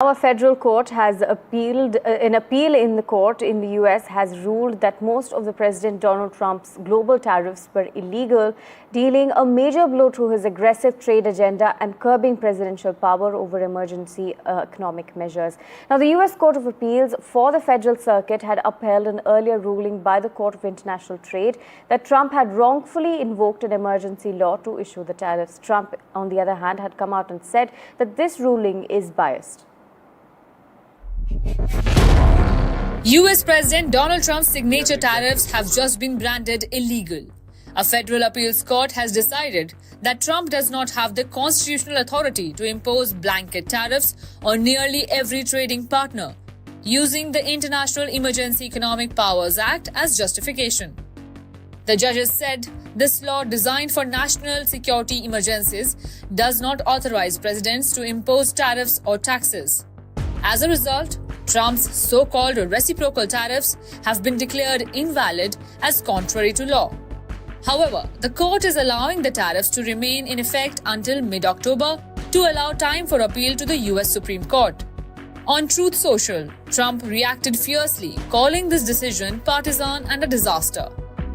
Now, a federal court has appealed, an appeal in the court in the US has ruled that most of the President Donald Trump's global tariffs were illegal, dealing a major blow to his aggressive trade agenda and curbing presidential power over emergency economic measures. Now, the US Court of Appeals for the Federal Circuit had upheld an earlier ruling by the Court of International Trade that Trump had wrongfully invoked an emergency law to issue the tariffs. Trump, on the other hand, had come out and said that this ruling is biased. US President Donald Trump's signature tariffs have just been branded illegal. A federal appeals court has decided that Trump does not have the constitutional authority to impose blanket tariffs on nearly every trading partner, using the International Emergency Economic Powers Act as justification. The judges said this law, designed for national security emergencies, does not authorize presidents to impose tariffs or taxes. As a result, Trump's so-called reciprocal tariffs have been declared invalid as contrary to law. However, the court is allowing the tariffs to remain in effect until mid-October to allow time for appeal to the US Supreme Court. On Truth Social, Trump reacted fiercely, calling this decision partisan and a disaster,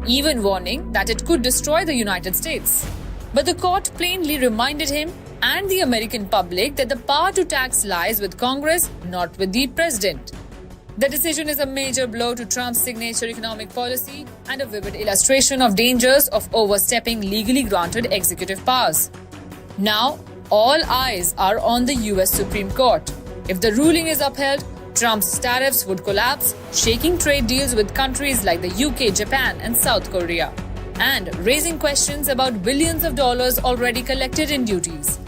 even warning that it could destroy the United States. But the court plainly reminded him and the American public that the power to tax lies with Congress, not with the president. The decision is a major blow to Trump's signature economic policy and a vivid illustration of dangers of overstepping legally granted executive powers. Now, all eyes are on the US Supreme Court. If the ruling is upheld, Trump's tariffs would collapse, shaking trade deals with countries like the UK, Japan, and South Korea, and raising questions about billions of dollars already collected in duties.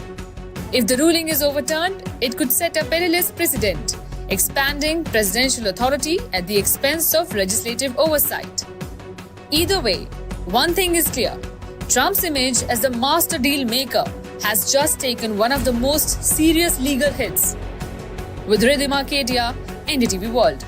If the ruling is overturned, it could set a perilous precedent, expanding presidential authority at the expense of legislative oversight. Either way, one thing is clear: Trump's image as the master deal maker has just taken one of the most serious legal hits. With Ridhima Kedia, NDTV World.